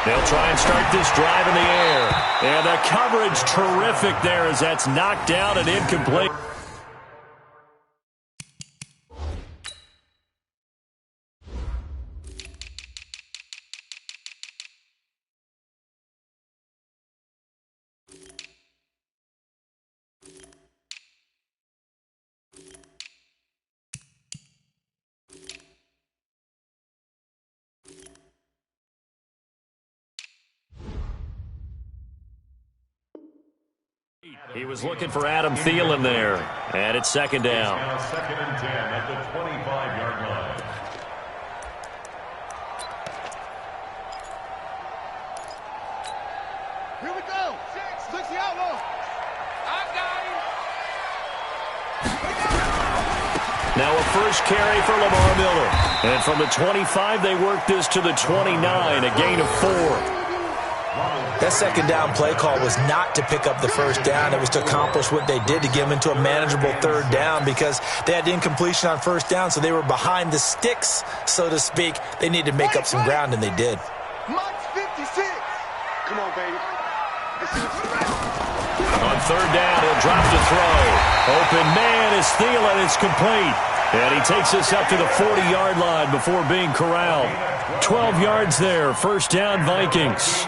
They'll try and start this drive in the air. And the coverage terrific there as that's knocked down and incomplete. He was looking for Adam Thielen there, and it's second down. It's now second and 10 at the 25-yard line. Here we go. Six the outlaw. I got him. Now a first carry for Lamar Miller. And from the 25, they work this to the 29, a gain of 4. That second down play call was not to pick up the first down. It was to accomplish what they did to get them into a manageable third down because they had incompletion on first down, so they were behind the sticks, so to speak. They needed to make up some ground, and they did. Mike's 56. Come on, baby. On third down, he'll drop to throw. Open man is Thielen. It's complete. And he takes us up to the 40-yard line before being corralled. 12 yards there. First down, Vikings.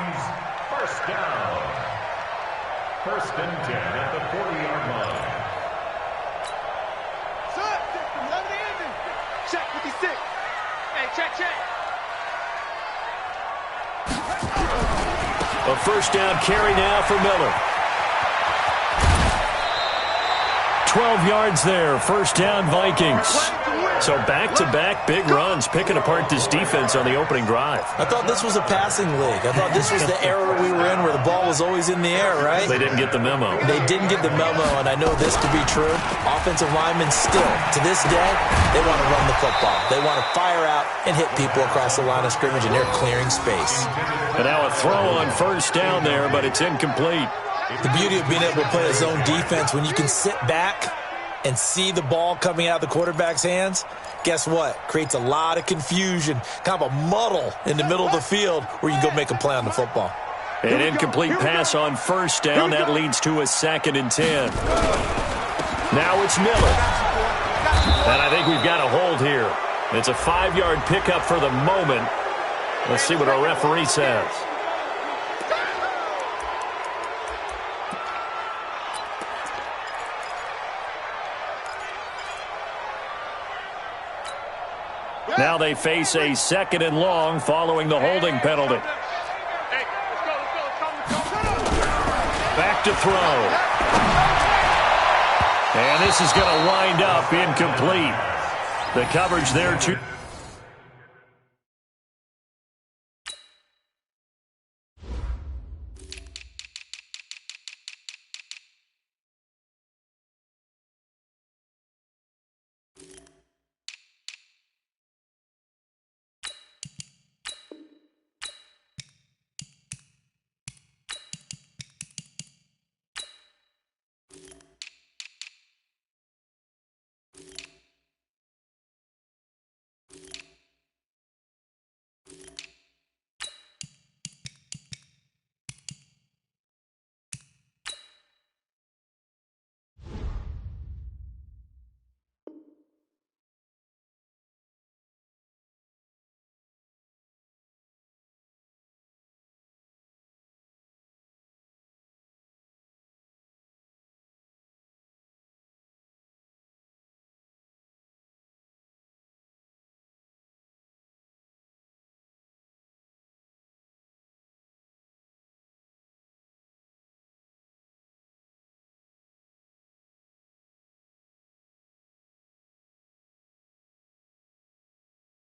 First and 10 at the 40-yard line. Sir, let me in. Check 56. Hey, check. A first down carry now for Miller. 12 yards there. First down, Vikings. So back-to-back big runs, picking apart this defense on the opening drive. I thought this was a passing league. I thought this was the era we were in where the ball was always in the air, right? They didn't get the memo. They didn't get the memo, and I know this to be true. Offensive linemen still, to this day, they want to run the football. They want to fire out and hit people across the line of scrimmage, and they're clearing space. And now a throw on first down there, but it's incomplete. The beauty of being able to play a zone defense, when you can sit back and see the ball coming out of the quarterback's hands, guess what? Creates a lot of confusion, kind of a muddle in the middle of the field where you can go make a play on the football. An incomplete pass on first down. That leads to a second and 10. Now it's Miller. And I think we've got a hold here. It's a 5-yard pickup for the moment. Let's see what our referee says. Now they face a second and long following the holding penalty. Back to throw. And this is going to wind up incomplete. The coverage there too.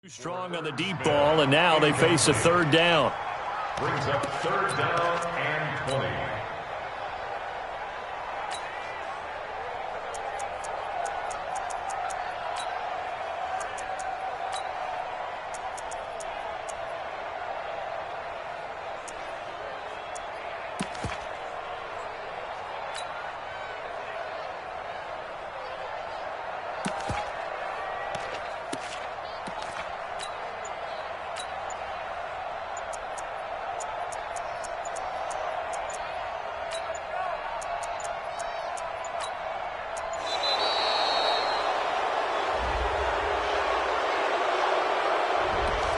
Strong on the deep ball, and now they face a third down. Brings up third down and 20.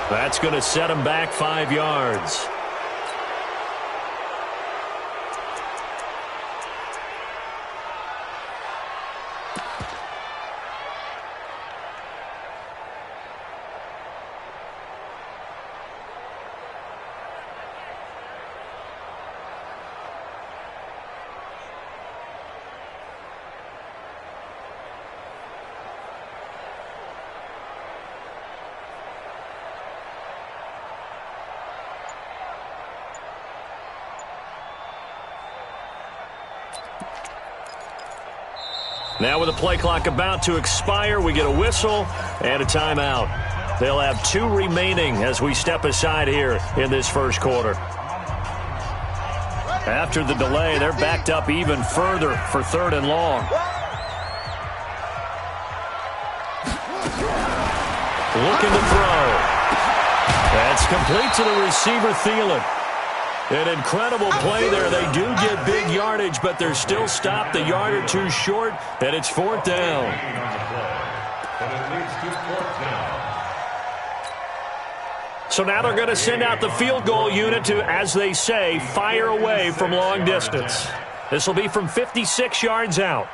That's going to set him back 5 yards. Now with the play clock about to expire, we get a whistle and a timeout. They'll have 2 remaining as we step aside here in this first quarter. After the delay, they're backed up even further for 3rd and long. Looking to throw. That's complete to the receiver, Thielen. An incredible play there. They do get big yardage, but they're still stopped a yard or 2 short, and it's 4th down. So now they're going to send out the field goal unit to, as they say, fire away from long distance. This will be from 56 yards out.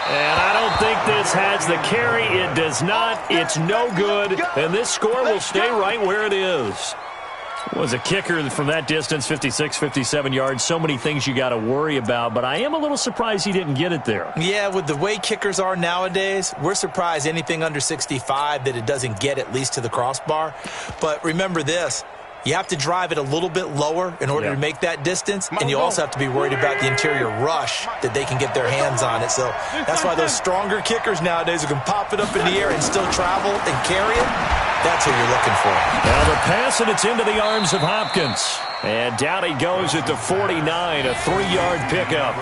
And I don't think this has the carry. It does not. It's no good. And this score will stay right where it is. Was a kicker from that distance, 56, 57 yards. So many things you got to worry about, but I am a little surprised he didn't get it there. Yeah, with the way kickers are nowadays, we're surprised anything under 65 that it doesn't get at least to the crossbar. But remember this. You have to drive it a little bit lower in order to make that distance, and you also have to be worried about the interior rush that they can get their hands on it. So that's why those stronger kickers nowadays who can pop it up in the air and still travel and carry it, that's what you're looking for. Now the pass, and it's into the arms of Hopkins. And down he goes at the 49, a 3-yard pickup.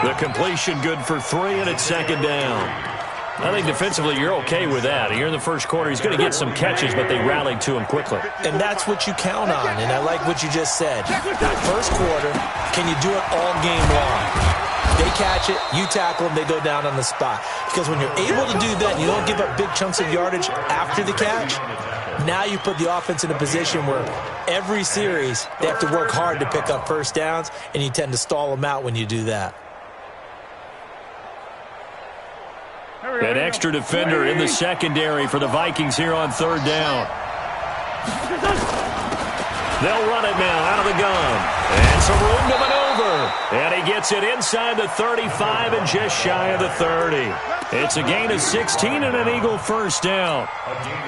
The completion good for 3, and it's 2nd down. I think defensively you're okay with that. Here in the first quarter, he's going to get some catches, but they rallied to him quickly. And that's what you count on, and I like what you just said. That first quarter, can you do it all game long? They catch it, you tackle them, they go down on the spot. Because when you're able to do that and you don't give up big chunks of yardage after the catch, now you put the offense in a position where every series they have to work hard to pick up first downs, and you tend to stall them out when you do that. An extra defender in the secondary for the Vikings here on 3rd down. They'll run it now out of the gun. And some room to maneuver. And he gets it inside the 35 and just shy of the 30. It's a gain of 16 and an Eagle first down.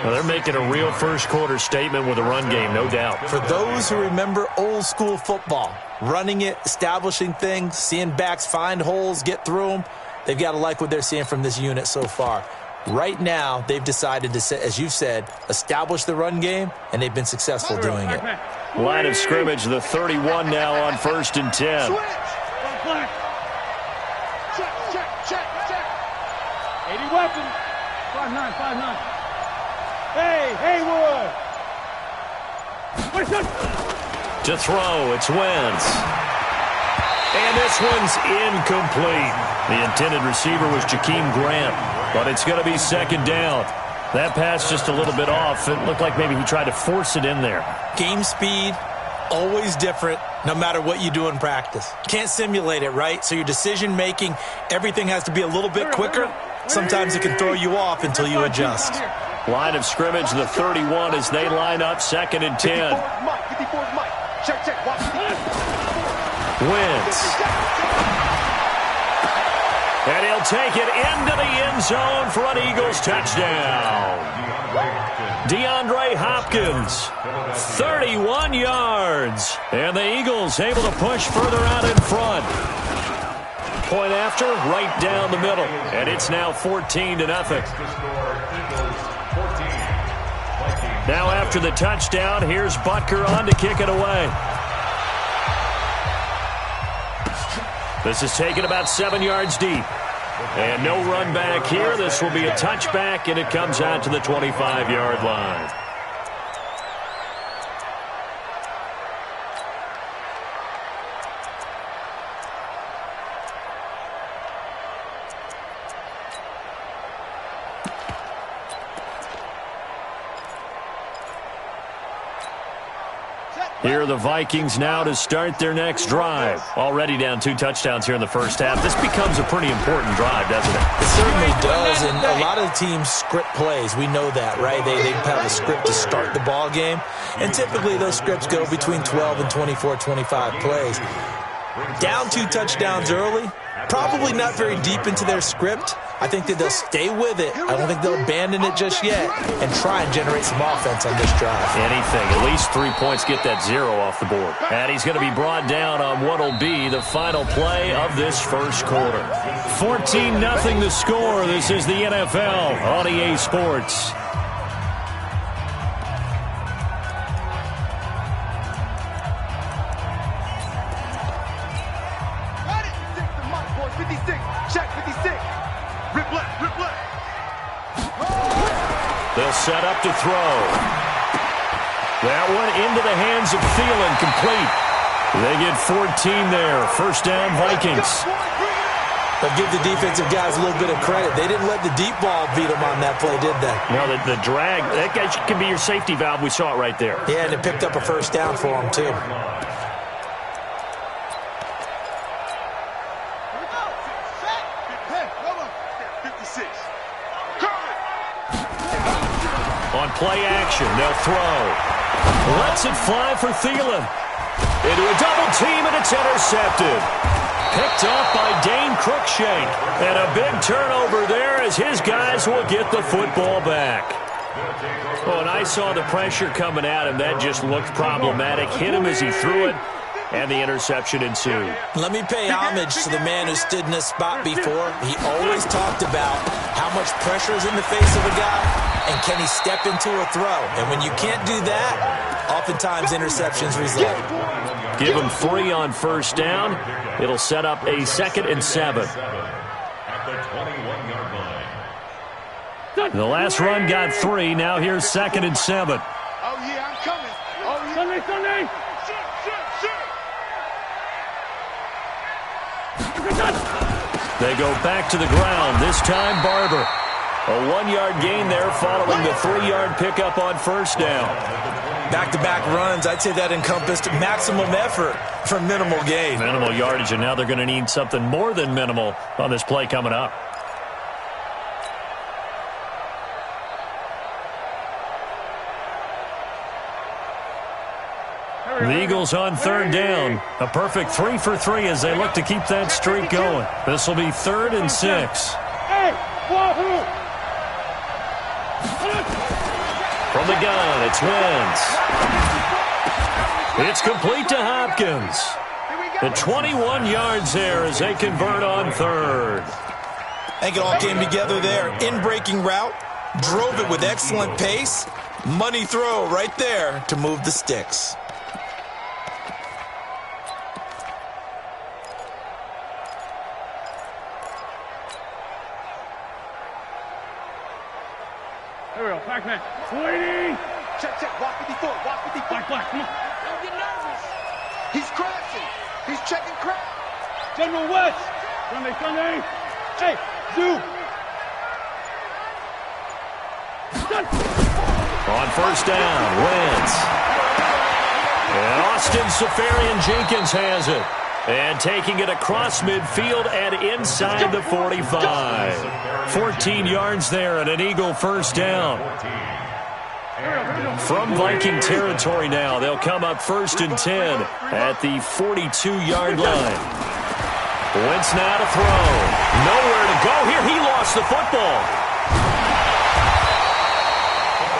Well, they're making a real first quarter statement with a run game, no doubt. For those who remember old school football, running it, establishing things, seeing backs find holes, get through them, they've got to like what they're seeing from this unit so far. Right now, they've decided to, as you've said, establish the run game, and they've been successful doing it. Line of scrimmage, the 31 now on 1st and 10. Check. 80 weapons. 5'9". Hey, Haywood. To throw, it's Wentz. And this one's incomplete. The intended receiver was Jakeem Grant, but it's going to be 2nd down. That pass just a little bit off. It looked like maybe he tried to force it in there. Game speed, always different, no matter what you do in practice. You can't simulate it, right? So your decision-making, everything has to be a little bit quicker. Sometimes it can throw you off until you adjust. Line of scrimmage, the 31 as they line up, 2nd and 10. Wentz. And he'll take it into the end zone for an Eagles touchdown. DeAndre Hopkins, 31 yards. And the Eagles able to push further out in front. Point after, right down the middle. And it's now 14-0. Now after the touchdown, here's Butker on to kick it away. This is taken about 7 yards deep. And no run back here. This will be a touchback, and it comes out to the 25-yard line. Here are the Vikings now to start their next drive. Already down 2 touchdowns here in the first half. This becomes a pretty important drive, doesn't it? It certainly does, and a lot of the teams script plays. We know that, right? They have a script to start the ball game, and typically those scripts go between 12 and 24, 25 plays. Down 2 touchdowns early, probably not very deep into their script. I think that they'll stay with it. I don't think they'll abandon it just yet and try and generate some offense on this drive. Anything. At least 3 points, get that 0 off the board. And he's going to be brought down on what will be the final play of this first quarter. 14-0 the score. This is the NFL on EA Sports. They'll set up to throw. That one into the hands of Thielen, complete. They get 14 there. First down, Vikings. But give the defensive guys a little bit of credit. They didn't let the deep ball beat them on that play, did they? No, the drag, that guy can be your safety valve. We saw it right there. Yeah, and it picked up a first down for them, too. On play action, they'll throw. Lets it fly for Thielen. Into a double team, and it's intercepted. Picked off by Dane Cruikshank. And a big turnover there as his guys will get the football back. Oh, and I saw the pressure coming at him. That just looked problematic. Hit him as he threw it, and the interception ensued. Let me pay homage to the man who stood in this spot before. He always talked about how much pressure is in the face of a guy, and can he step into a throw. And when you can't do that, oftentimes interceptions result. Give him 3 on first down. It'll set up a 2nd and 7. At the 21-yard line. The last run got 3. Now here's 2nd and 7. Oh, yeah, I'm coming. Oh, yeah. Sunday. They go back to the ground. This time, Barber. A 1-yard gain there following the 3-yard pickup on first down. Back-to-back runs, I'd say that encompassed maximum effort for minimal gain. Minimal yardage, and now they're going to need something more than minimal on this play coming up. The Eagles on 3rd down. A perfect 3 for 3 as they look to keep that streak going. This will be 3rd and 6. From the gun, it's Wentz. It's complete to Hopkins. The 21 yards there as they convert on 3rd. I think it all came together there. In-breaking route, drove it with excellent pace. Money throw right there to move the sticks. Man. Waiting. Check. Walk 54. Black, come on. Don't get nervous. He's crashing. He's checking crash. General West. Sunday. Hey, Zoo. On first down, Wentz. And Austin Safarian-Jenkins has it. And taking it across midfield and inside the 45. 14 yards there and an Eagle first down. From Viking territory now, they'll come up 1st and 10 at the 42-yard line. Wentz now to throw. Nowhere to go here. He lost the football.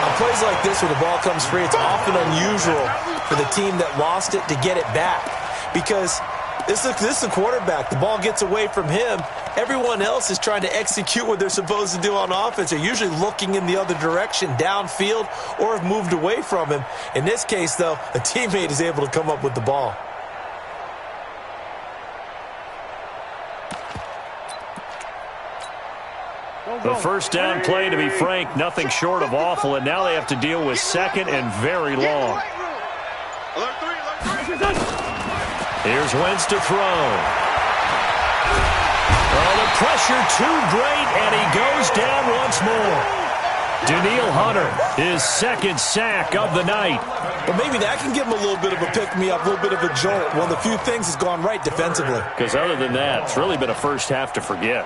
On plays like this where the ball comes free, it's often unusual for the team that lost it to get it back. Because this is the quarterback. The ball gets away from him. Everyone else is trying to execute what they're supposed to do on offense. They're usually looking in the other direction, downfield, or have moved away from him. In this case, though, a teammate is able to come up with the ball. The first down play, to be frank, nothing short of awful, and now they have to deal with 2nd and very long. Here's Wentz to throw. Oh, the pressure too great, and he goes down once more. Danielle Hunter, his 2nd sack of the night. But maybe that can give them a little bit of a pick-me-up, a little bit of a jolt. One of the few things has gone right defensively. Because other than that, it's really been a first half to forget.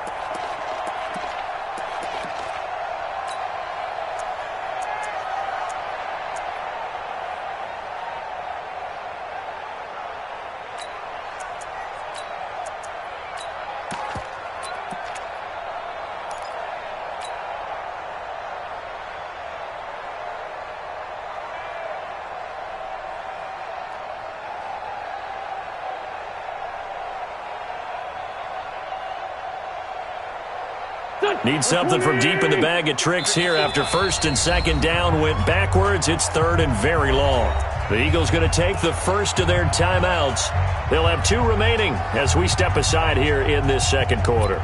Need something from deep in the bag of tricks here after first and second down went backwards. It's third and very long. The Eagles going to take the first of their timeouts. They'll have 2 remaining as we step aside here in this second quarter.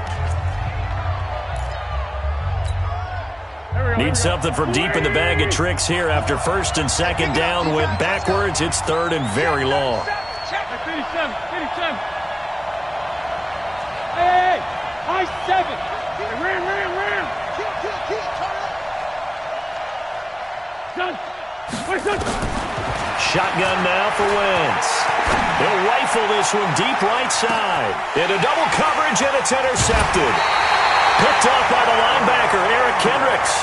Need something from deep in the bag of tricks here after first and second down went backwards. It's third and very long. 57. Hey, high 7. Ram. Shotgun now for Wentz. He'll rifle this one deep right side. Into double coverage, and it's intercepted. Picked up by the linebacker, Eric Kendricks.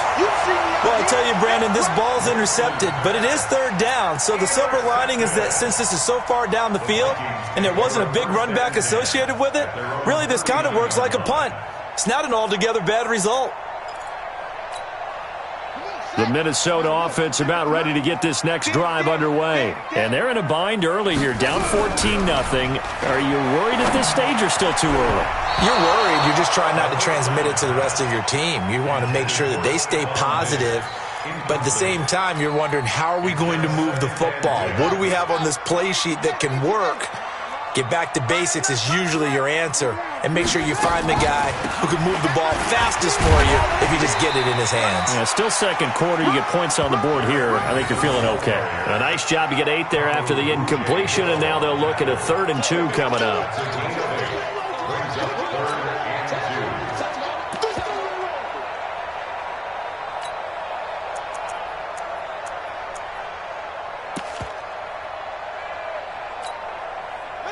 Well, I tell you, Brandon, this ball's intercepted, but it is third down. So the silver lining is that since this is so far down the field and there wasn't a big run back associated with it, really this kind of works like a punt. It's not an altogether bad result. The Minnesota offense about ready to get this next drive underway. And they're in a bind early here, down 14-0. Are you worried at this stage or still too early? You're worried. You're just trying not to transmit it to the rest of your team. You want to make sure that they stay positive. But at the same time, you're wondering, how are we going to move the football? What do we have on this play sheet that can work? Get back to basics is usually your answer. And make sure you find the guy who can move the ball fastest for you if you just get it in his hands. Yeah, still second quarter. You get points on the board here. I think you're feeling okay. A nice job to get 8 there after the incompletion, and now they'll look at a 3rd and 2 coming up.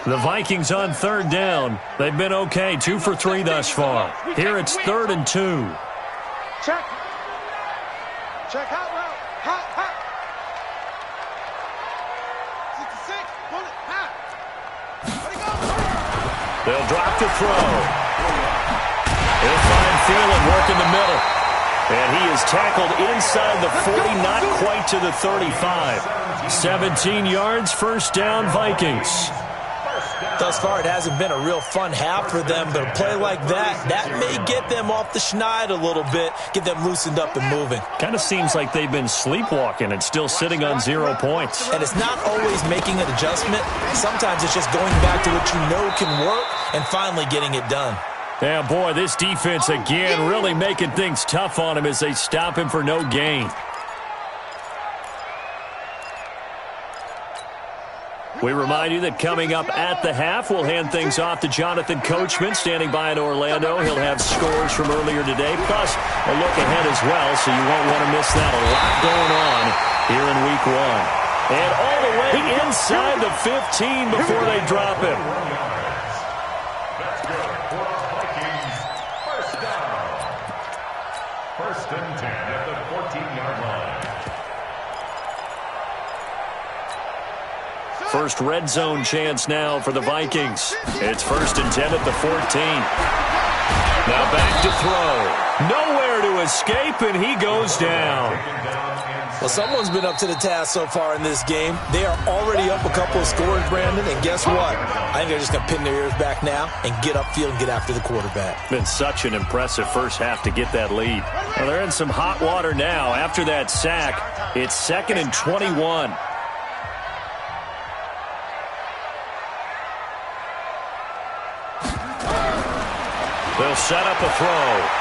The Vikings on 3rd down. They've been okay, 2 for 3 thus far. Here it's 3rd and 2. Check hot route. Hot. 66. Pull it. Hot. Let it go. They'll drop the throw. He'll find Thielen working the middle. And he is tackled inside the 40, not quite to the 35. 17 yards, first down, Vikings. Thus far, it hasn't been a real fun half for them, but a play like that may get them off the schneid a little bit, get them loosened up and moving. Kind of seems like they've been sleepwalking and still sitting on 0 points. And it's not always making an adjustment. Sometimes it's just going back to what you know can work and finally getting it done. Yeah, boy, this defense again really making things tough on him as they stop him for no gain. We remind you that coming up at the half, we'll hand things off to Jonathan Coachman, standing by in Orlando. He'll have scores from earlier today, plus a look ahead as well, so you won't want to miss that. A lot going on here in Week 1. And all the way inside the 15 before they drop him. That's good for the Vikings. First down. 1st and 10 at the 14-yard line. First red zone chance now for the Vikings. It's 1st and 10 at the 14. Now back to throw. Nowhere to escape, and he goes down. Well, someone's been up to the task so far in this game. They are already up a couple of scores, Brandon, and guess what? I think they're just going to pin their ears back now and get upfield and get after the quarterback. Been such an impressive first half to get that lead. Well, they're in some hot water now. After that sack, it's 2nd and 21. They'll set up a throw.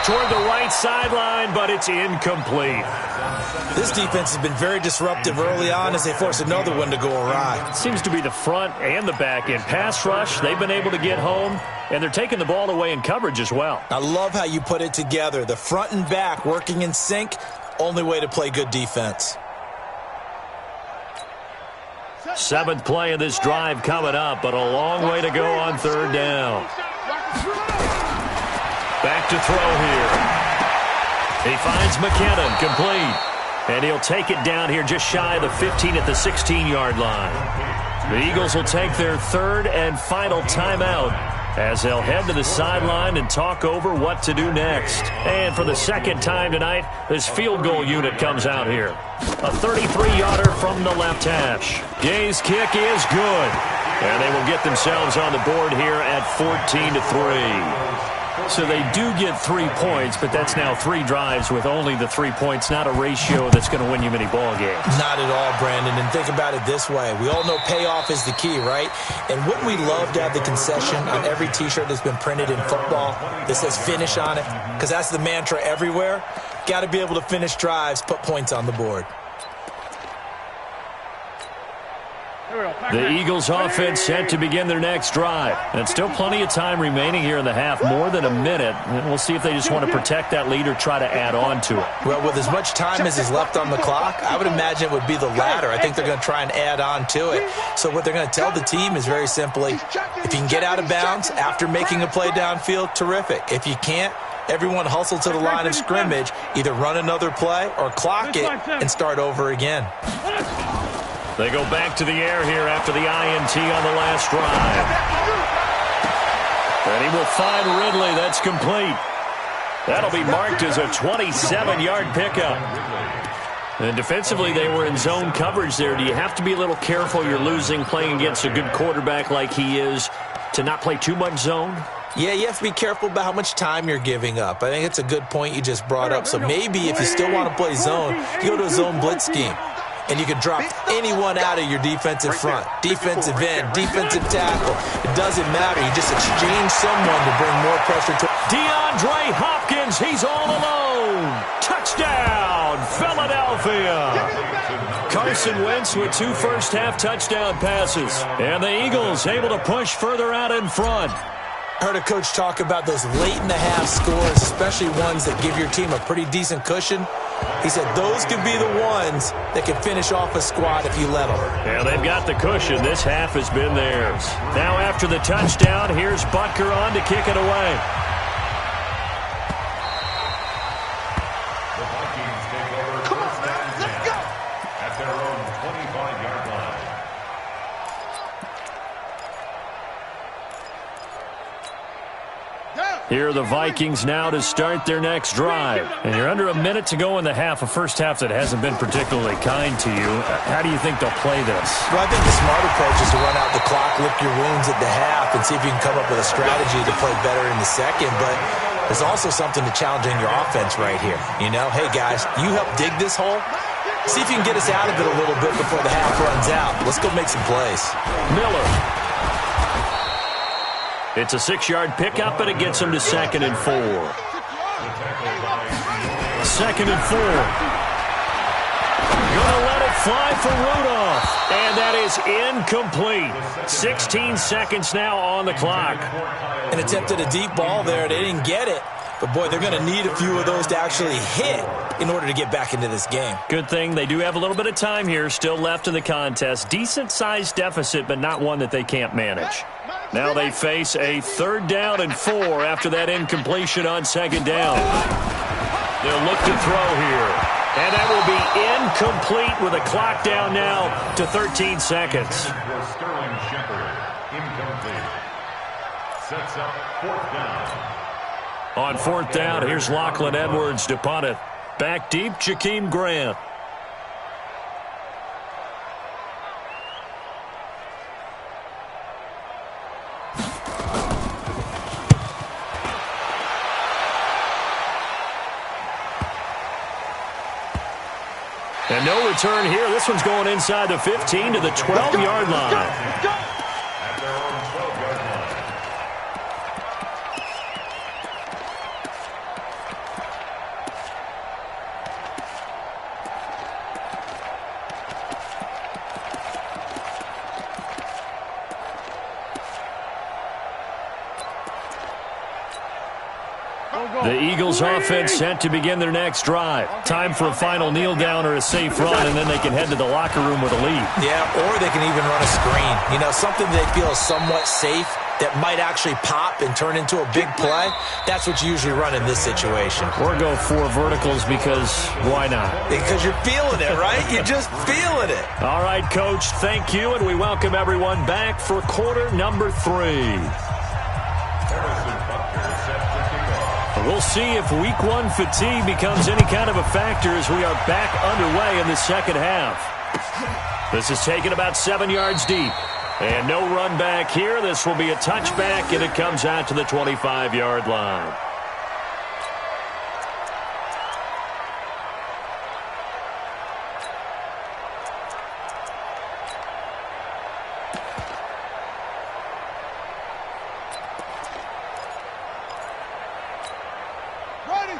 Toward the right sideline, but it's incomplete. This defense has been very disruptive early on as they force another one to go awry. Seems to be the front and the back end. Pass rush, they've been able to get home, and they're taking the ball away in coverage as well. I love how you put it together. The front and back working in sync. Only way to play good defense. 7th play of this drive coming up, but a long way to go on 3rd down. Back to throw here. He finds McKinnon, complete. And he'll take it down here just shy of the 15 at the 16-yard line. The Eagles will take their 3rd and final timeout as they'll head to the sideline and talk over what to do next. And for the 2nd time tonight, this field goal unit comes out here. A 33-yarder from the left hash. Gay's kick is good. And they will get themselves on the board here at 14-3. So they do get 3 points, but that's now 3 drives with only the 3 points, not a ratio that's going to win you many ball games. Not at all, Brandon. And think about it this way. We all know payoff is the key, right? And wouldn't we love to have the concession on every T-shirt that's been printed in football that says finish on it? Because that's the mantra everywhere. Got to be able to finish drives, put points on the board. The Eagles offense set to begin their next drive. And still plenty of time remaining here in the half, more than a minute. And we'll see if they just want to protect that lead or try to add on to it. Well, with as much time as is left on the clock, I would imagine it would be the latter. I think they're going to try and add on to it. So what they're going to tell the team is very simply, if you can get out of bounds after making a play downfield, terrific. If you can't, everyone hustle to the line of scrimmage, either run another play or clock it and start over again. They go back to the air here after the INT on the last drive. And he will find Ridley. That's complete. That'll be marked as a 27-yard pickup. And defensively, they were in zone coverage there. Do you have to be a little careful? You're losing, playing against a good quarterback like he is, to not play too much zone? Yeah, you have to be careful about how much time you're giving up. I think it's a good point you just brought up. So maybe if you still want to play zone, you go to a zone blitz scheme. And you can drop anyone out of your defensive front. Defensive end, defensive tackle. It doesn't matter. You just exchange someone to bring more pressure to DeAndre Hopkins, he's all alone. Touchdown, Philadelphia. Carson Wentz with 2 first-half touchdown passes. And the Eagles able to push further out in front. I heard a coach talk about those late-in-the-half scores, especially ones that give your team a pretty decent cushion. He said those could be the ones that can finish off a squad if you let them. Yeah, they've got the cushion. This half has been theirs. Now after the touchdown, here's Butker on to kick it away. The Vikings take over. Come on, man, let's go! At their own 25-yard line. Here are the Vikings now to start their next drive. And you're under a minute to go in the half, a first half that hasn't been particularly kind to you. How do you think they'll play this? Well, I think the smart approach is to run out the clock, lick your wounds at the half, and see if you can come up with a strategy to play better in the second. But there's also something to challenging your offense right here. You know, hey, guys, you help dig this hole. See if you can get us out of it a little bit before the half runs out. Let's go make some plays. Miller. It's a 6-yard pickup, and it gets him to 2nd and 4. 2nd and 4. Gonna let it fly for Rudolph. And that is incomplete. 16 seconds now on the clock. And attempted a deep ball there. They didn't get it. But, boy, they're going to need a few of those to actually hit in order to get back into this game. Good thing they do have a little bit of time here still left in the contest. Decent-sized deficit, but not one that they can't manage. Now they face a 3rd down and 4 after that incompletion on 2nd down. They'll look to throw here. And that will be incomplete with a clock down now to 13 seconds. Sterling Shepard, incomplete. Sets up 4th down. On 4th down, here's Lachlan Edwards to punt it. Back deep, Jakeem Grant. And no return here. This one's going inside the 15 to the 12-yard line. At their own 12-yard line. The Eagles offense set to begin their next drive. Time for a final kneel down or a safe run, and then they can head to the locker room with a lead. Yeah, or they can even run a screen. You know, something they feel is somewhat safe that might actually pop and turn into a big play. That's what you usually run in this situation. Or go 4 verticals because why not? Because you're feeling it, right? You're just feeling it. All right, Coach, thank you, and we welcome everyone back for quarter number 3. We'll see if week 1 fatigue becomes any kind of a factor as we are back underway in the second half. This is taken about 7 yards deep. And no run back here. This will be a touchback, and it comes out to the 25-yard line.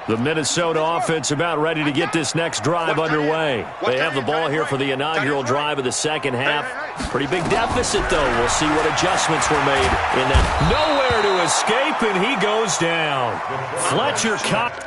The Minnesota offense about ready to get this next drive underway. They have the ball here for the inaugural drive of the second half. Pretty big deficit, though. We'll see what adjustments were made in that. Nowhere to escape, and he goes down. Fletcher caught.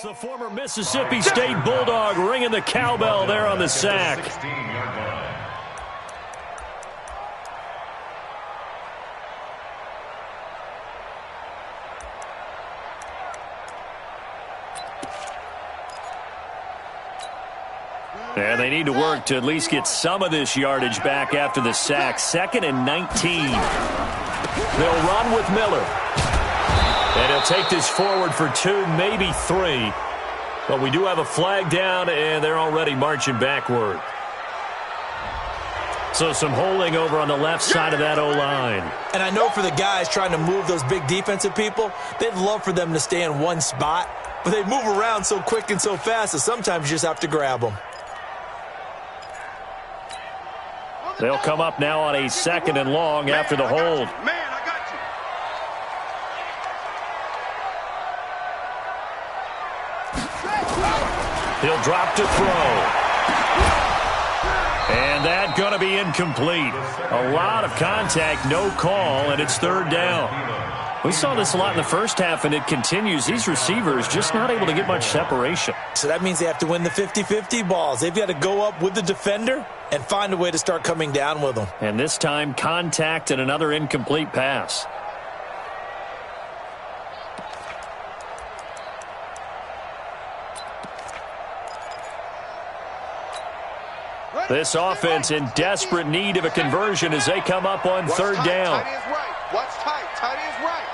The former Mississippi State Bulldog ringing the cowbell there on the sack. And they need to work to at least get some of this yardage back after the sack. 2nd and 19. They'll run with Miller. And he'll take this forward for 2, maybe 3. But we do have a flag down, and they're already marching backward. So some holding over on the left side of that O-line. And I know for the guys trying to move those big defensive people, they'd love for them to stay in one spot. But they move around so quick and so fast that sometimes you just have to grab them. They'll come up now on a 2nd and long after the hold. He'll drop to throw. And that's going to be incomplete. A lot of contact, no call, and it's 3rd down. We saw this a lot in the first half, and it continues. These receivers just not able to get much separation. So that means they have to win the 50-50 balls. They've got to go up with the defender and find a way to start coming down with them. And this time, contact and another incomplete pass. This offense in desperate need of a conversion as they come up on 3rd down. Tight end's right. Watch tight. Tight end's right.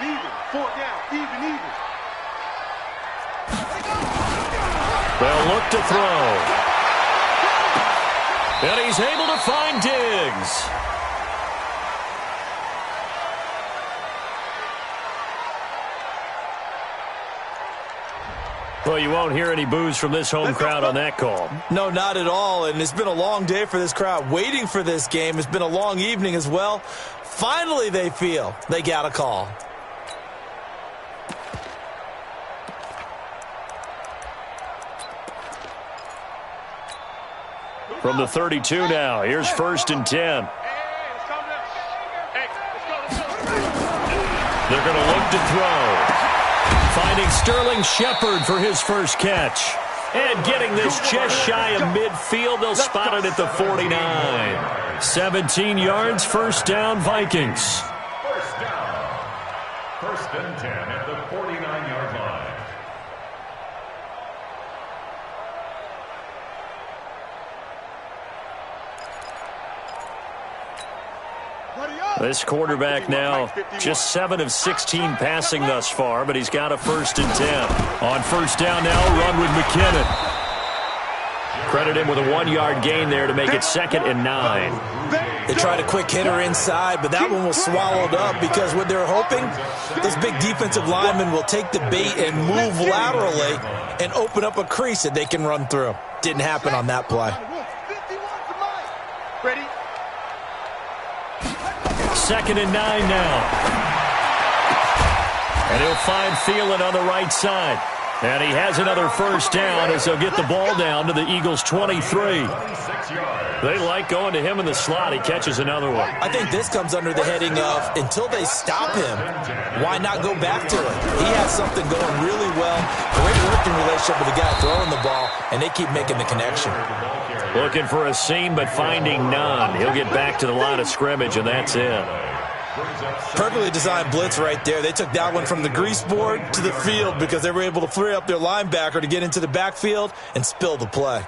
Even. 4 down. Even. They'll look to throw. And he's able to find Diggs. Well, you won't hear any boos from this home crowd on that call. No, not at all. And it's been a long day for this crowd waiting for this game. It's been a long evening as well. Finally, they feel they got a call. From the 32 now, here's 1st and 10. They're going to look to throw. Finding Sterling Shepard for his first catch. And getting this just shy of midfield. They'll spot it at the 49. 17 yards, 1st down, Vikings. 1st down. 1st and 10 at the 49-yard line. This quarterback now just 7 of 16 passing thus far, but he's got a 1st and 10. On 1st down now, run with McKinnon. Credit him with a 1-yard gain there to make it 2nd and 9. They tried a quick hitter inside, but that one was swallowed up because what they're hoping, those big defensive linemen will take the bait and move laterally and open up a crease that they can run through. Didn't happen on that play. Ready? 2nd and 9 now. And he'll find Thielen on the right side. And he has another first down as they'll get the ball down to the Eagles' 23. They like going to him in the slot. He catches another one. I think this comes under the heading of, until they stop him, why not go back to it? He has something going really well. Great working relationship with the guy throwing the ball, and they keep making the connection. Looking for a seam, but finding none. He'll get back to the line of scrimmage, and that's it. Perfectly designed blitz right there. They took that one from the grease board to the field because they were able to free up their linebacker to get into the backfield and spill the play.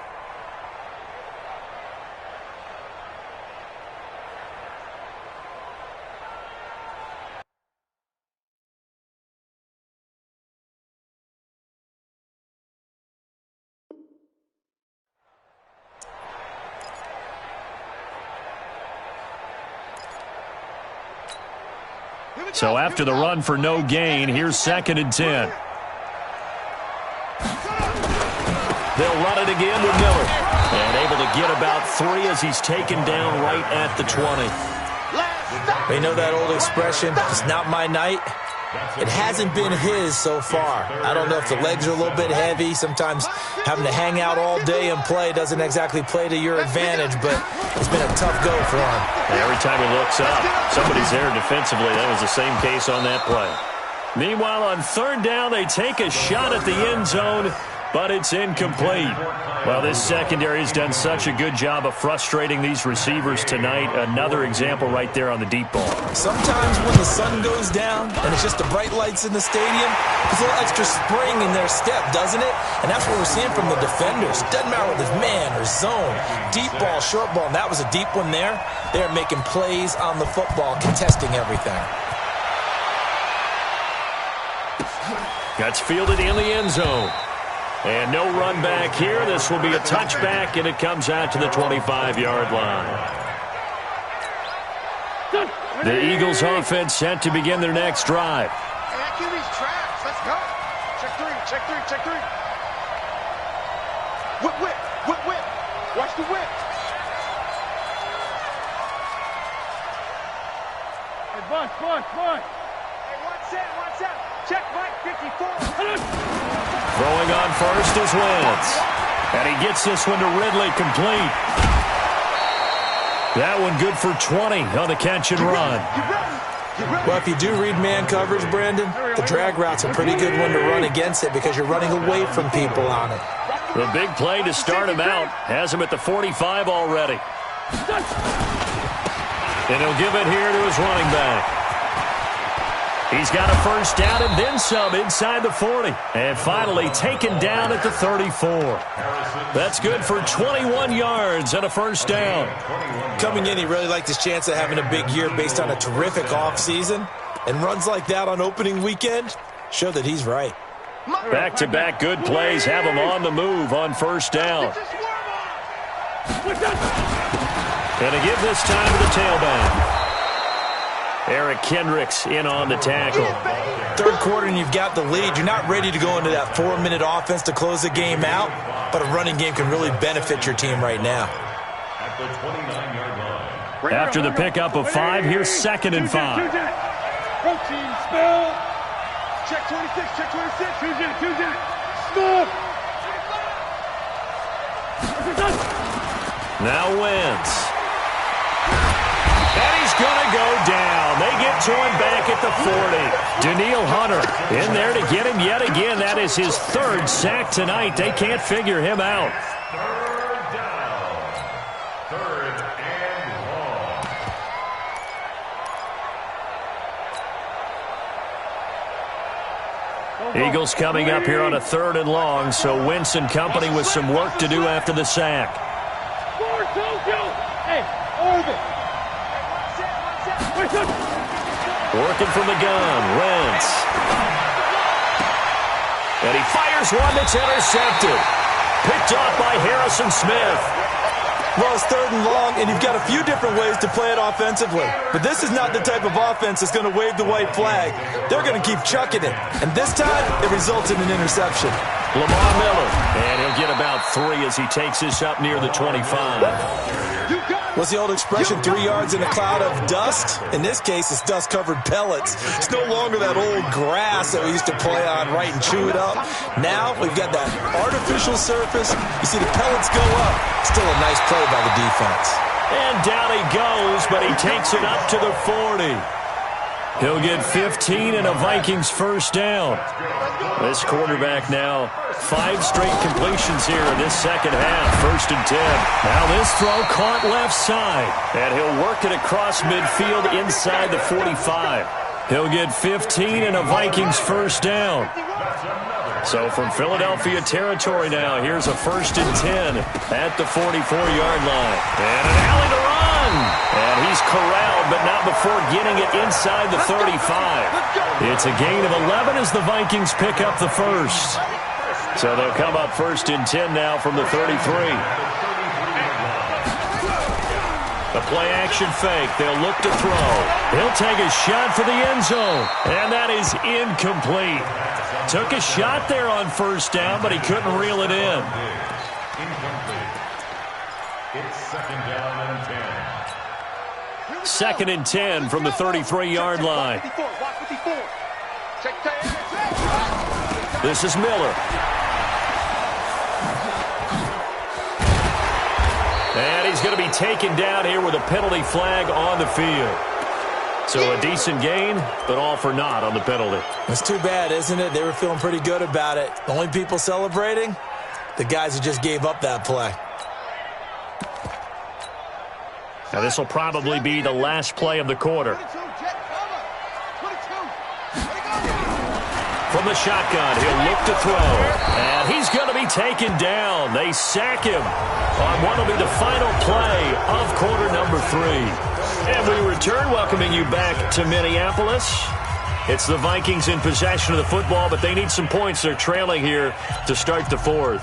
So after the run for no gain, here's 2nd and 10. They'll run it again with Miller. And able to get about 3 as he's taken down right at the 20. You know that old expression, it's not my night? It hasn't been his so far. I don't know if the legs are a little bit heavy. Sometimes having to hang out all day and play doesn't exactly play to your advantage, but it's been a tough go for him. Every time he looks up, somebody's there defensively. That was the same case on that play. Meanwhile, on 3rd down, they take a shot at the end zone, but it's incomplete. Well, this secondary has done such a good job of frustrating these receivers tonight. Another example right there on the deep ball. Sometimes when the sun goes down and it's just the bright lights in the stadium, there's a little extra spring in their step, doesn't it? And that's what we're seeing from the defenders. Doesn't matter whether it's man or zone, deep ball, short ball, and that was a deep one there. They're making plays on the football, contesting everything. Gets fielded in the end zone. And no run back here. This will be a touchback, and it comes out to the 25-yard line. The Eagles offense set to begin their next drive. Hey, that QB's trash. Let's go. Check 3, check 3, check 3. Whip, whip, whip, whip. Watch the whip. Hey, Bunch. Hey, one set. Check Mike 54. Throwing on first is Wentz. And he gets this one to Ridley, complete. That one good for 20 on the catch and run. Well, if you do read man coverage, Brandon, the drag route's a pretty good one to run against it because you're running away from people on it. The big play to start him out. Has him at the 45 already. And he'll give it here to his running back. He's got a first down and then some inside the 40. And finally taken down at the 34. That's good for 21 yards and a first down. Coming in, he really liked his chance of having a big year based on a terrific offseason. And runs like that on opening weekend show that he's right. Back-to-back good plays have him on the move on first down. And a give this time to the tailback. Eric Kendricks in on the tackle. 3rd quarter and you've got the lead. You're not ready to go into that 4-minute offense to close the game out, but a running game can really benefit your team right now. At the 29-yard line. After the pickup of 5, here's 2nd and 5. Protein spill. Check 26, check 26. Who's in? Stop. Now Wentz. And he's going to go down. They get to him back at the 40. Danielle Hunter in there to get him yet again. That is his 3rd sack tonight. They can't figure him out. 3rd down. 3rd and long. Eagles coming up here on a 3rd and long, so Wentz and company with some work to do after the sack. Hey, Orbit. Working from the gun, Wentz. And he fires one that's intercepted. Picked off by Harrison Smith. Well, it's 3rd and long, and you've got a few different ways to play it offensively. But this is not the type of offense that's going to wave the white flag. They're going to keep chucking it. And this time, it results in an interception. Lamar Miller, and he'll get about 3 as he takes this up near the 25. What's the old expression, 3 yards in a cloud of dust? In this case, it's dust-covered pellets. It's no longer that old grass that we used to play on, right, and chew it up. Now, we've got that artificial surface. You see the pellets go up. Still a nice play by the defense. And down he goes, but he takes it up to the 40. He'll get 15 and a Vikings first down. This quarterback now 5 straight completions here in this second half. 1st and 10. Now this throw caught left side. And he'll work it across midfield inside the 45. He'll get 15 and a Vikings first down. So from Philadelphia territory now, here's a 1st and 10 at the 44-yard line. And an alley to run. And he's corralled, but not before getting it inside the 35. It's a gain of 11 as the Vikings pick up the first. So they'll come up 1st and 10 now from the 33. The play-action fake. They'll look to throw. He'll take a shot for the end zone. And that is incomplete. Took a shot there on 1st down, but he couldn't reel it in. Incomplete. It's 2nd down and 10. 2nd and 10 from the 33-yard line. This is Miller. And he's going to be taken down here with a penalty flag on the field. So a decent gain, but all for naught on the penalty. It's too bad, isn't it? They were feeling pretty good about it. The only people celebrating, the guys who just gave up that play. Now this will probably be the last play of the quarter. From the shotgun, he'll look to throw. And he's going to be taken down. They sack him on what will be the final play of quarter number 3. And we return, welcoming you back to Minneapolis. It's the Vikings in possession of the football, but they need some points. They're trailing here to start the 4th.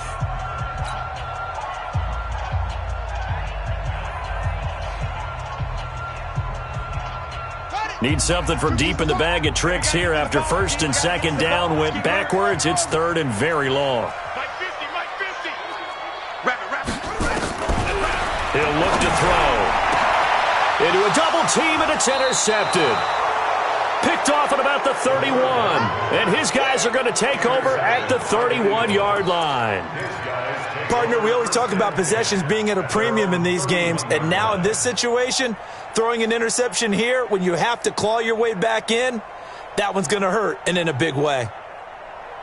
Need something from deep in the bag of tricks here after 1st and 2nd down went backwards. It's 3rd and very long. He'll look to throw. Into a double team, and it's intercepted. Picked off at about the 31. And his guys are going to take over at the 31-yard line. Partner, we always talk about possessions being at a premium in these games. And now in this situation, throwing an interception here when you have to claw your way back in, that one's going to hurt, and in a big way.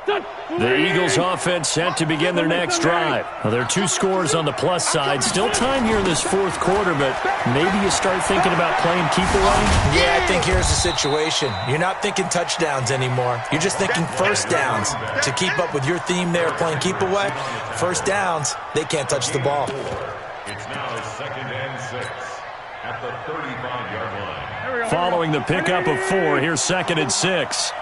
The Eagles offense set to begin their next drive. Well, there are 2 scores on the plus side. Still time here in this 4th quarter, but maybe you start thinking about playing keep away? Yeah, I think here's the situation. You're not thinking touchdowns anymore. You're just thinking 1st downs. To keep up with your theme there, playing keep away, 1st downs, they can't touch the ball. It's now 2nd and 6 at the 35-yard line. Following the pickup of 4, here's 2nd and 6.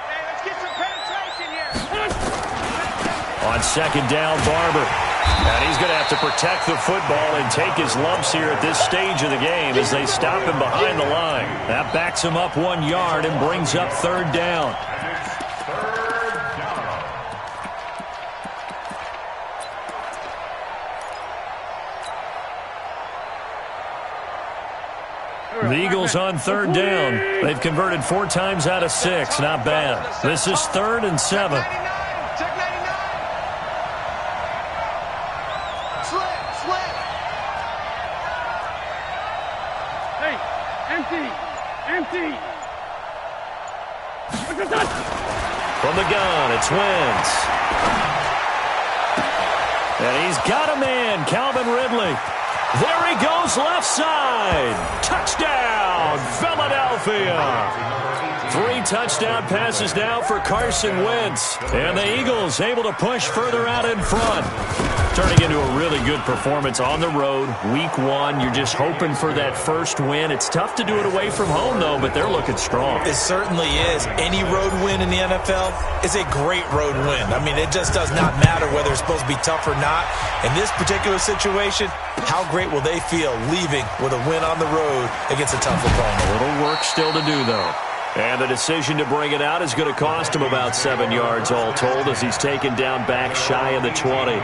On 2nd down, Barber. And he's going to have to protect the football and take his lumps here at this stage of the game as they stop him behind the line. That backs him up 1 yard and brings up 3rd down. The Eagles on 3rd down. They've converted 4 times out of 6. Not bad. This is 3rd and 7. From the gun, it's Wentz. And he's got a man, Calvin Ridley. There he goes, left side. Touchdown, Philadelphia. 3 touchdown passes now for Carson Wentz. And the Eagles able to push further out in front. Turning into a really good performance on the road. Week 1, you're just hoping for that first win. It's tough to do it away from home, though, but they're looking strong. It certainly is. Any road win in the NFL is a great road win. I mean, it just does not matter whether it's supposed to be tough or not. In this particular situation, how great great will they feel leaving with a win on the road against a tough opponent? A little work still to do, though. And the decision to bring it out is going to cost him about 7 yards all told as he's taken down back shy of the 20.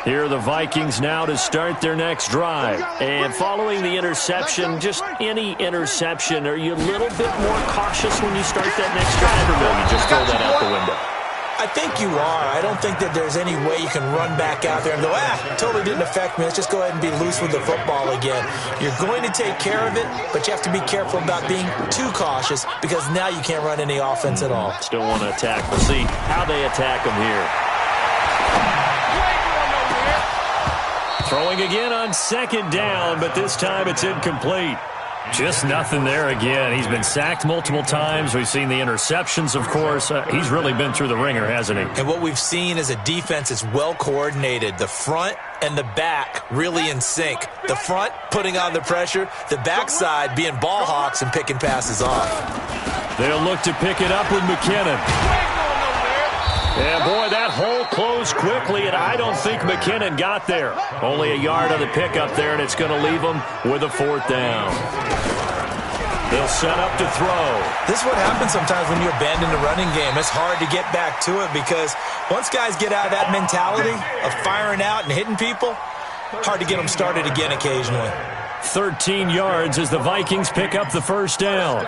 Here are the Vikings now to start their next drive. And following the interception, just any interception, are you a little bit more cautious when you start that next drive, or no, you just throw that out the window? I think you are. I don't think that there's any way you can run back out there and go, totally didn't affect me. Let's just go ahead and be loose with the football again. You're going to take care of it, but you have to be careful about being too cautious because now you can't run any offense at all. Still want to attack. We'll see how they attack them here. Throwing again on second down, but this time it's incomplete. Just nothing there again. He's been sacked multiple times. We've seen the interceptions, of course. He's really been through the ringer, hasn't he? And what we've seen is a defense that's well coordinated. The front and the back really in sync. The front putting on the pressure, the backside being ball hawks and picking passes off. They'll look to pick it up with McKinnon. And, boy, that hole closed quickly, and I don't think McKinnon got there. Only a yard on the pickup there, and it's going to leave him with a 4th down. They'll set up to throw. This is what happens sometimes when you abandon the running game. It's hard to get back to it because once guys get out of that mentality of firing out and hitting people, hard to get them started again occasionally. 13 yards as the Vikings pick up the 1st down.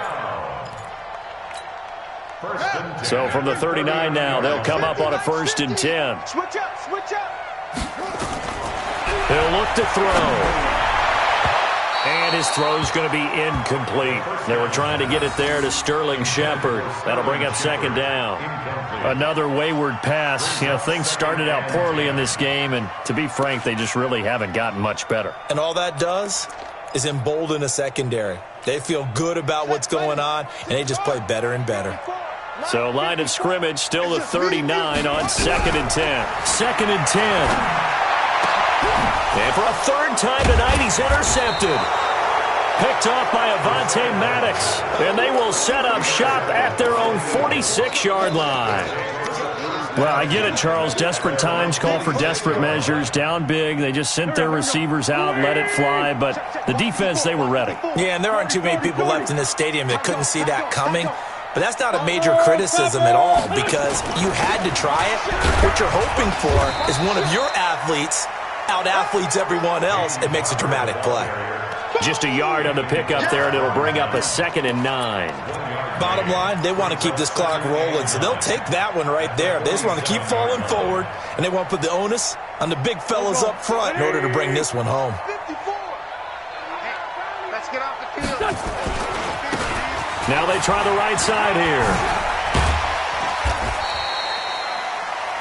So from the 39 now, they'll come up on a 1st and 10. Switch up. He'll look to throw. And his throw's going to be incomplete. They were trying to get it there to Sterling Shepard. That'll bring up 2nd down. Another wayward pass. You know, things started out poorly in this game, and to be frank, they just really haven't gotten much better. And all that does is embolden a secondary. They feel good about what's going on, and they just play better and better. So line of scrimmage still the 39 on 2nd and 10. 2nd and 10. And for a 3rd time tonight, he's intercepted. Picked off by Avonte Maddox. And they will set up shop at their own 46-yard line. Well, I get it, Charles. Desperate times call for desperate measures. Down big. They just sent their receivers out, let it fly. But the defense, they were ready. Yeah, and there aren't too many people left in this stadium that couldn't see that coming. But that's not a major criticism at all because you had to try it. What you're hoping for is one of your athletes out-athletes everyone else and makes a dramatic play. Just a yard on the pickup there, and it'll bring up a 2nd and 9. Bottom line, they want to keep this clock rolling, so they'll take that one right there. They just want to keep falling forward, and they want to put the onus on the big fellas up front in order to bring this one home. Let's get off the field. Now they try the right side here.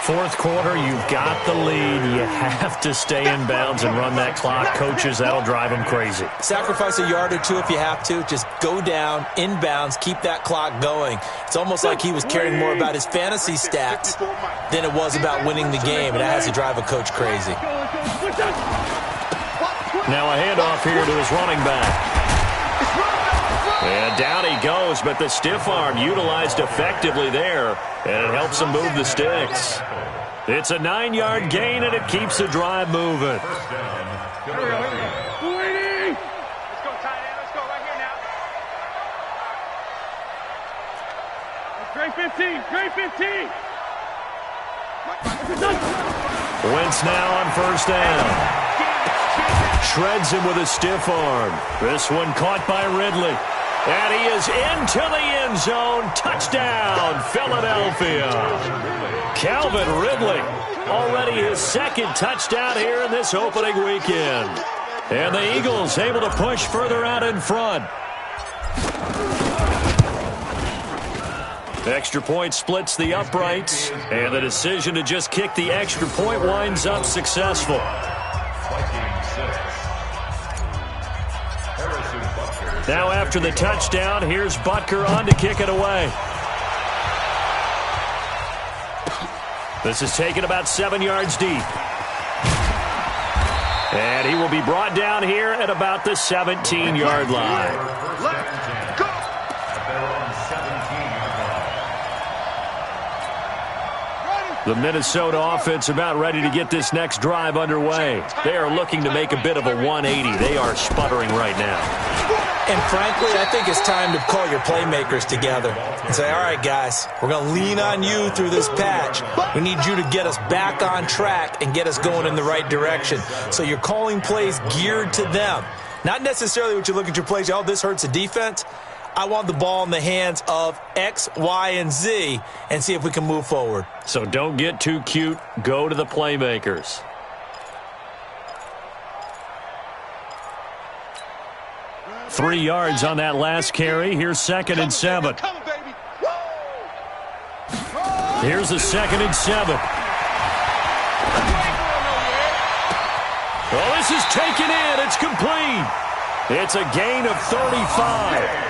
4th quarter, you've got the lead. You have to stay in bounds and run that clock. Coaches, that'll drive them crazy. Sacrifice a yard or two if you have to. Just go down, in bounds, keep that clock going. It's almost like he was caring more about his fantasy stats than it was about winning the game, and that has to drive a coach crazy. Now a handoff here to his running back. And down he goes, but the stiff arm utilized effectively there, and it helps him move the sticks. It's a 9-yard gain, and it keeps the drive moving. Let's go, tight end. Let's go right here now. Great 15. Great 15. Wentz now on 1st down. Shreds him with a stiff arm. This one caught by Ridley. And he is into the end zone. Touchdown, Philadelphia. Calvin Ridley, already his 2nd touchdown here in this opening weekend. And the Eagles able to push further out in front. Extra point splits the uprights, and the decision to just kick the extra point winds up successful. Now after the touchdown, here's Butker on to kick it away. This is taken about 7 yards deep. And he will be brought down here at about the 17-yard line. The Minnesota offense about ready to get this next drive underway. They are looking to make a bit of a 180. They are sputtering right now. And frankly, I think it's time to call your playmakers together and say, all right, guys, we're going to lean on you through this patch. We need you to get us back on track and get us going in the right direction. So you're calling plays geared to them. Not necessarily what you look at your plays, oh, this hurts the defense. I want the ball in the hands of X, Y, and Z and see if we can move forward. So don't get too cute. Go to the playmakers. Three yards on that last carry. Here's 2nd and 7. Here's a 2nd and 7. Oh, this is taken in. It's complete. It's a gain of 35.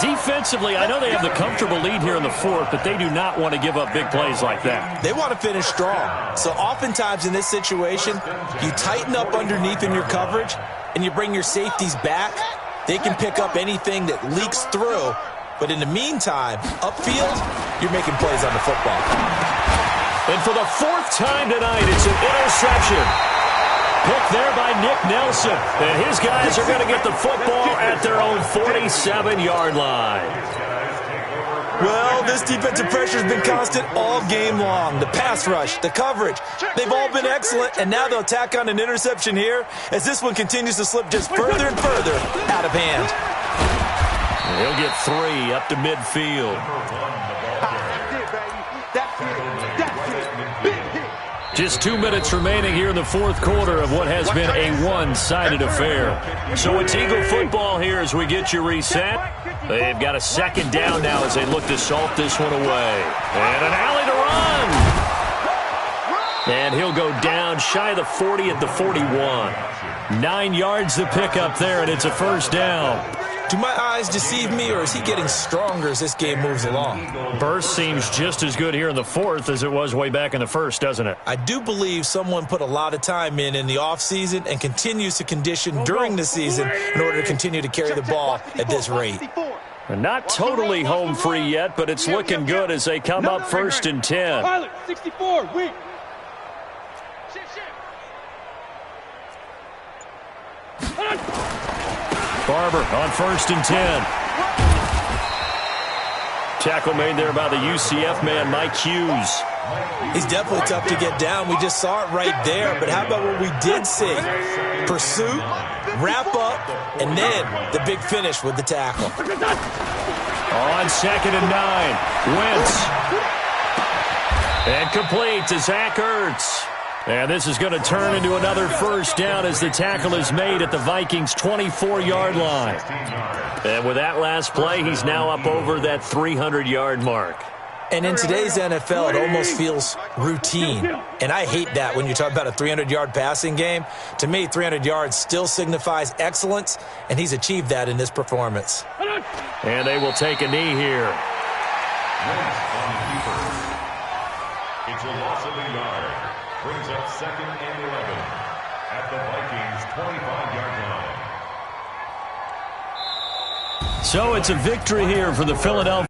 Defensively, I know they have the comfortable lead here in the 4th, but they do not want to give up big plays like that. They want to finish strong. So oftentimes in this situation, you tighten up underneath in your coverage, and you bring your safeties back. They can pick up anything that leaks through. But in the meantime, upfield, you're making plays on the football. And for the 4th time tonight, it's an interception. Picked there by Nick Nelson. And his guys are going to get the football at their own 47-yard line. Well, this defensive pressure has been constant all game long. The pass rush, the coverage, they've all been excellent, and now they'll tack on an interception here as this one continues to slip just further and further out of hand. And he'll get 3 up to midfield. Just 2 minutes remaining here in the 4th quarter of what has been a one-sided affair. So it's Eagle football here as we get you reset. They've got a 2nd down now as they look to salt this one away. And an alley to run. And he'll go down shy of the 40 at the 41. 9 yards to pick up there, and it's a 1st down. Do my eyes deceive me, or is he getting stronger as this game moves along? Burst seems just as good here in the 4th as it was way back in the 1st, doesn't it? I do believe someone put a lot of time in the offseason and continues to condition during the season in order to continue to carry the ball at this rate. And not totally home free yet, but it's looking good as they come up 1st and 10. Pilot, 64, weak. Barber on 1st and 10. Tackle made there by the UCF man, Mike Hughes. He's definitely tough to get down. We just saw it right there. But how about what we did see? Pursuit, wrap up, and then the big finish with the tackle. On 2nd and 9. Wentz. And complete to Zach Ertz. And this is going to turn into another 1st down as the tackle is made at the Vikings' 24-yard line. And with that last play, he's now up over that 300-yard mark. And in today's NFL, it almost feels routine. And I hate that when you talk about a 300-yard passing game. To me, 300 yards still signifies excellence, and he's achieved that in this performance. And they will take a knee here. It's a loss of a yard. Brings up 2nd and 11 at the Vikings' 25-yard line. So it's a victory here for the Philadelphia